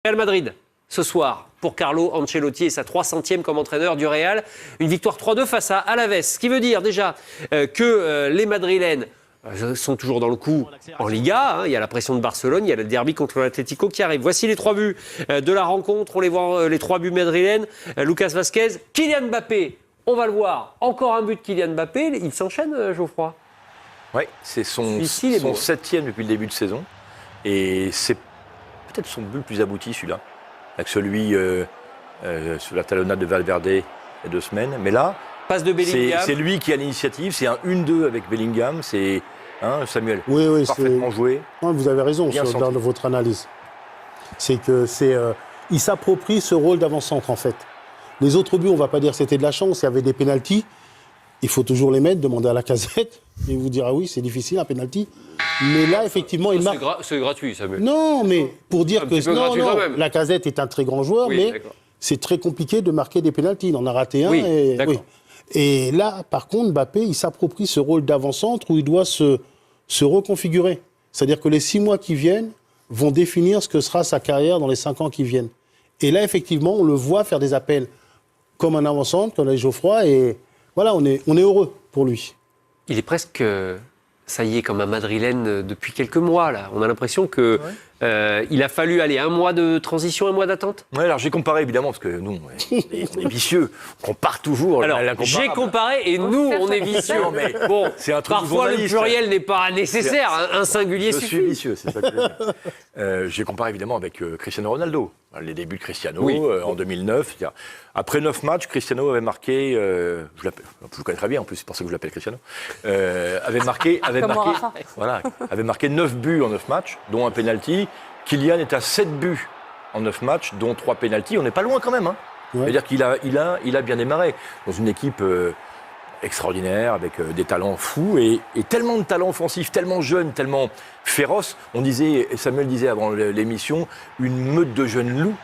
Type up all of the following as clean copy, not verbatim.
Real Madrid, ce soir, pour Carlo Ancelotti et sa 300e comme entraîneur du Real. Une victoire 3-2 face à Alaves. Ce qui veut dire déjà que les Madrilènes sont toujours dans le coup en Liga. Il y a la pression de Barcelone, il y a le derby contre l'Atlético qui arrive. Voici les 3 buts de la rencontre. On les voit, les 3 buts madrilènes. Lucas Vazquez, Kylian Mbappé, on va le voir. Encore un but de Kylian Mbappé. Il s'enchaîne, Geoffroy. Oui, c'est son 7e depuis le début de saison. Et c'est peut-être son but le plus abouti, celui-là. Avec celui sur la talonnade de Valverde il y a 2 semaines. Mais là, passe de Bellingham. C'est lui qui a l'initiative. C'est un 1-2 avec Bellingham. C'est Samuel. Oui, parfaitement joué. Non, vous avez raison dans votre analyse. C'est que il s'approprie ce rôle d'avant-centre, en fait. Les autres buts, on ne va pas dire que c'était de la chance. Il y avait des pénaltys. Il faut toujours les mettre, demander à la Casette. Et vous dire, ah oui, c'est difficile, un pénalty. Mais là, effectivement, il marque. C'est gratuit, Samuel. Non, mais pour dire que non, la Casette est un très grand joueur, oui, mais d'accord. C'est très compliqué de marquer des pénaltys. Il en a raté un. Oui, d'accord. Et là, par contre, Mbappé, il s'approprie ce rôle d'avant-centre où il doit se reconfigurer. C'est-à-dire que les 6 mois qui viennent vont définir ce que sera sa carrière dans les 5 ans qui viennent. Et là, effectivement, on le voit faire des appels comme un avant-centre, comme l'a dit Geoffroy, et voilà, on est heureux pour lui. Il est presque, ça y est, comme un Madrilène depuis quelques mois, là. On a l'impression que il a fallu aller 1 mois de transition, 1 mois d'attente. Oui, alors j'ai comparé, évidemment, parce que nous, on est vicieux. On compare toujours. Alors, j'ai comparé et nous, on est vicieux. Mais bon, c'est un truc parfois, le pluriel n'est pas nécessaire. Un singulier suffit. Je suis vicieux, c'est ça que je veux dire. J'ai comparé, évidemment, avec Cristiano Ronaldo. Les débuts de Cristiano, en 2009. Après 9 matchs, Cristiano avait marqué... je le connais très bien, en plus, c'est pour ça que je l'appelle Cristiano. Avait marqué 9 buts en 9 matchs, dont un pénalty. Kylian est à 7 buts en 9 matchs, dont 3 pénaltys. On n'est pas loin quand même. C'est-à-dire qu'il a bien démarré dans une équipe extraordinaire, avec des talents fous, et tellement de talents offensifs, tellement jeunes, tellement féroces. On disait, et Samuel disait avant l'émission, une meute de jeunes loups,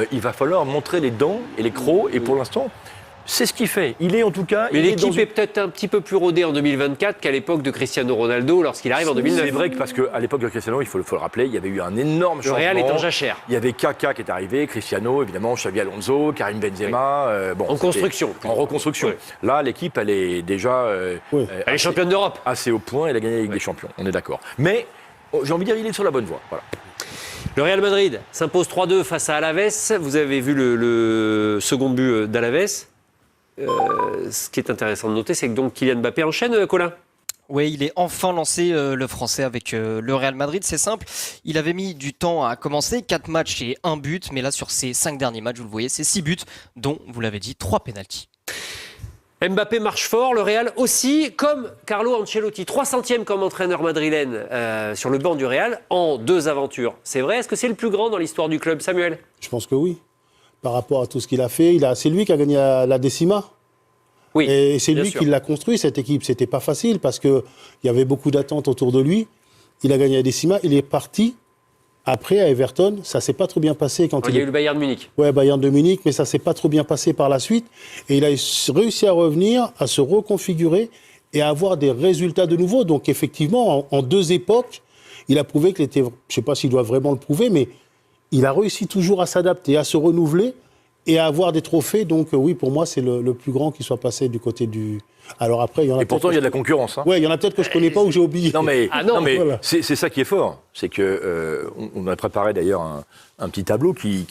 qu'il va falloir montrer les dents et les crocs, et pour l'instant, c'est ce qu'il fait. Il est en tout cas... Mais l'équipe est peut-être un petit peu plus rodée en 2024 qu'à l'époque de Cristiano Ronaldo lorsqu'il arrive en 2009. C'est vrai que parce qu'à l'époque de Cristiano, il faut le rappeler, il y avait eu un énorme changement. Le Real est en jachère. Il y avait Kaka qui est arrivé, Cristiano, évidemment, Xavi Alonso, Karim Benzema. En construction. En reconstruction. Oui. Là, l'équipe, elle est déjà... elle est championne d'Europe. Assez au point, elle a gagné la Ligue des Champions, on est d'accord. Mais, j'ai envie de dire, il est sur la bonne voie. Voilà. Le Real Madrid s'impose 3-2 face à Alaves. Vous avez vu le second but d'Alaves. Ce qui est intéressant de noter, c'est que donc Kylian Mbappé enchaîne, Colin. Oui, il est enfin lancé, le Français, avec le Real Madrid. C'est simple, il avait mis du temps à commencer, 4 matchs et 1 but, mais là, sur ces 5 derniers matchs, vous le voyez, c'est 6 buts, dont, vous l'avez dit, 3 pénaltys. Mbappé marche fort, le Real aussi, comme Carlo Ancelotti, 300e comme entraîneur madrilène sur le banc du Real, en 2 aventures. C'est vrai, est-ce que c'est le plus grand dans l'histoire du club, Samuel ? Je pense que oui. Par rapport à tout ce qu'il a fait, c'est lui qui a gagné la Décima. Oui, et c'est lui qui l'a construit, cette équipe. C'était pas facile parce qu'il y avait beaucoup d'attentes autour de lui. Il a gagné la Décima. Il est parti. Après, à Everton, ça s'est pas trop bien passé. Il y a eu le Bayern de Munich. Oui, Bayern de Munich, mais ça s'est pas trop bien passé par la suite. Et il a réussi à revenir, à se reconfigurer et à avoir des résultats de nouveau. Donc, effectivement, en 2 époques, il a prouvé qu'il était... Je ne sais pas s'il doit vraiment le prouver, mais il a réussi toujours à s'adapter, à se renouveler et à avoir des trophées. Donc oui, pour moi, c'est le plus grand qui soit passé du côté du... Alors après, il y en a... Et pourtant, il y a de la concurrence. Oui, il y en a peut-être que je ne connais pas ou j'ai oublié. Non, mais, voilà. c'est ça qui est fort. C'est qu'on a préparé d'ailleurs un petit tableau qui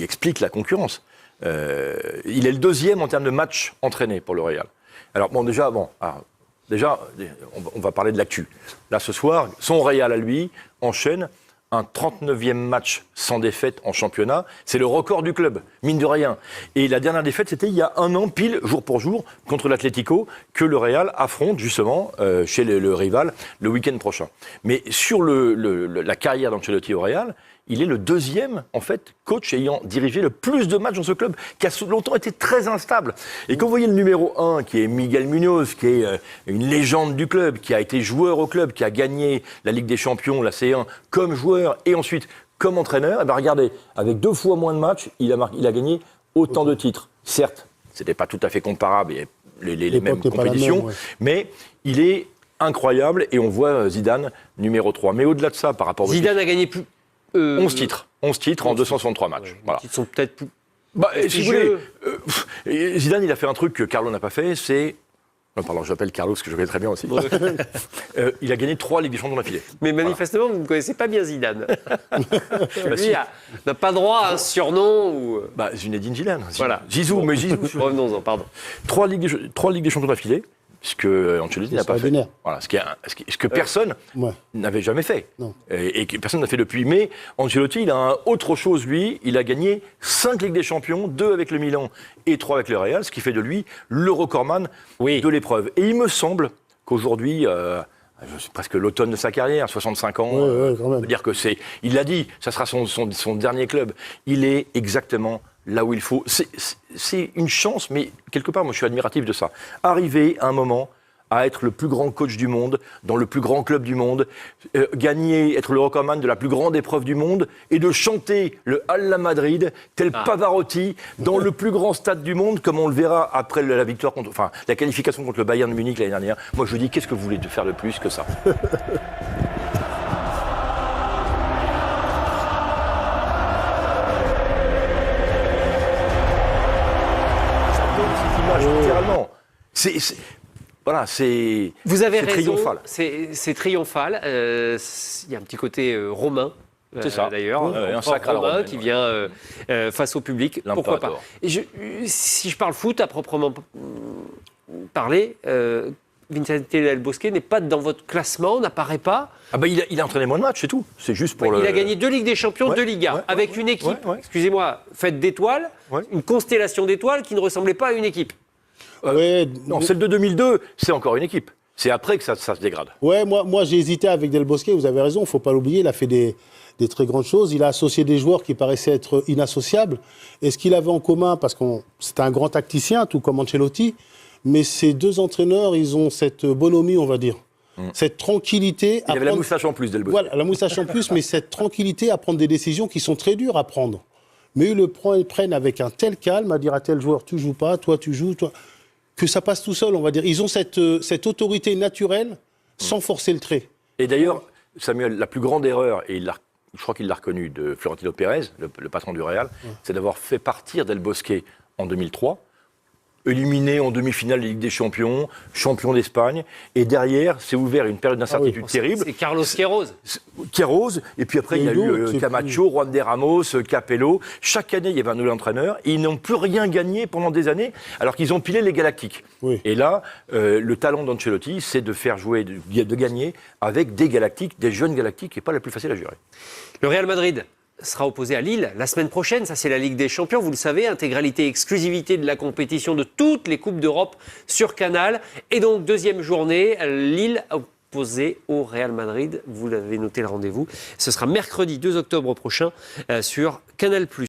explique la concurrence. Il est le 2e en termes de matchs entraînés pour le Real. Alors bon, déjà, on va parler de l'actu. Là, ce soir, son Real à lui enchaîne un 39e match sans défaite en championnat. C'est le record du club, mine de rien. Et la dernière défaite, c'était il y a 1 an, pile, jour pour jour, contre l'Atlético, que le Real affronte justement chez le rival le week-end prochain. Mais sur la carrière d'Ancelotti au Real, il est le 2e, en fait, coach ayant dirigé le plus de matchs dans ce club, qui a longtemps été très instable. Et quand vous voyez le numéro 1, qui est Miguel Munoz, qui est une légende du club, qui a été joueur au club, qui a gagné la Ligue des Champions, la C1, comme joueur, et ensuite comme entraîneur, et bien regardez, avec 2 fois moins de matchs, il a gagné autant de titres. Certes, ce n'était pas tout à fait comparable, il y avait les mêmes compétitions, mais il est incroyable, et on voit Zidane, numéro 3. Mais au-delà de ça, par rapport... Zidane a gagné plus... 11 titres. 11 titres en 263 matchs. Voilà. Ils sont peut-être plus... Bah, si vous voulez, prestigieux. Zidane, il a fait un truc que Carlo n'a pas fait, c'est... Non, pardon, j'appelle Carlo, parce que je connais très bien aussi. Il a gagné 3 Ligues des Champions d'affilée. Mais manifestement, vous ne connaissez pas bien Zidane. Lui n'a pas droit à un surnom ou... Bah, Zinedine Zidane. Voilà. Zizou, mais Zizou. Revenons-en, pardon. 3 Ligues des Champions d'affilée, puisque Ancelotti n'a pas fait. Extraordinaire. Voilà, ce que personne Ouais. n'avait jamais fait. Non. Et que personne n'a fait depuis. Mais Ancelotti, il a autre chose, lui. Il a gagné 5 Ligues des Champions, 2 avec le Milan et 3 avec le Real, ce qui fait de lui le recordman de l'épreuve. Et il me semble qu'aujourd'hui, c'est presque l'automne de sa carrière, 65 ans, Ouais, quand même. on peut dire que c'est... Il l'a dit, ça sera son dernier club. Il est exactement là où il faut. C'est une chance, mais quelque part, moi, je suis admiratif de ça. Arriver à un moment à être le plus grand coach du monde, dans le plus grand club du monde, gagner, être le recordman de la plus grande épreuve du monde, et de chanter le Alla Madrid, tel Pavarotti, dans le plus grand stade du monde, comme on le verra après la victoire la qualification contre le Bayern de Munich l'année dernière. Moi, je dis, qu'est-ce que vous voulez faire de plus que ça? Littéralement. Voilà, c'est Vous avez raison, triomphal. c'est triomphal. Il y a un petit côté romain. C'est ça. D'ailleurs, un sacre à la romain romaine, qui vient face au public. Pourquoi pas? Et si je parle foot à proprement parler, Vicente Del Bosque n'est pas dans votre classement, n'apparaît pas. Ah bah il a entraîné moins de matchs, c'est tout. C'est juste pour Il a gagné 2 Ligues des Champions, 2 Ligas, avec une équipe, excusez-moi, faite d'étoiles, une constellation d'étoiles qui ne ressemblait pas à une équipe. Non, celle de 2002, c'est encore une équipe. C'est après que ça se dégrade. Ouais, moi j'ai hésité avec Del Bosque, vous avez raison, il ne faut pas l'oublier, il a fait des très grandes choses. Il a associé des joueurs qui paraissaient être inassociables. Et ce qu'il avait en commun, parce que c'était un grand tacticien, tout comme Ancelotti, mais ces deux entraîneurs, ils ont cette bonhomie, on va dire. Cette tranquillité. Il avait la moustache en plus, Del Bosque. Voilà, la moustache en plus, mais cette tranquillité à prendre des décisions qui sont très dures à prendre. Mais ils le prennent avec un tel calme, à dire à tel joueur, tu joues pas, toi tu joues, toi... que ça passe tout seul, on va dire. Ils ont cette autorité naturelle sans forcer le trait. Et d'ailleurs, Samuel, la plus grande erreur, et je crois qu'il l'a reconnu, de Florentino Pérez, le patron du Real, c'est d'avoir fait partir Del Bosque en 2003, éliminé en demi-finale de Ligue des Champions, champion d'Espagne, et derrière, s'est ouvert une période d'incertitude terrible. C'est Carlos Queiroz. Queiroz, et puis après, il y a eu Camacho, Juan de Ramos, Capello. Chaque année, il y avait un nouvel entraîneur, et ils n'ont plus rien gagné pendant des années, alors qu'ils ont pilé les Galactiques. Oui. Et là, le talent d'Ancelotti, c'est de faire jouer, de gagner avec des Galactiques, des jeunes Galactiques, qui n'est pas la plus facile à gérer. Le Real Madrid sera opposé à Lille la semaine prochaine. Ça, c'est la Ligue des Champions. Vous le savez, intégralité, exclusivité de la compétition de toutes les Coupes d'Europe sur Canal. Et donc, deuxième journée, Lille opposé au Real Madrid. Vous l'avez noté le rendez-vous. Ce sera mercredi 2 octobre prochain sur Canal+.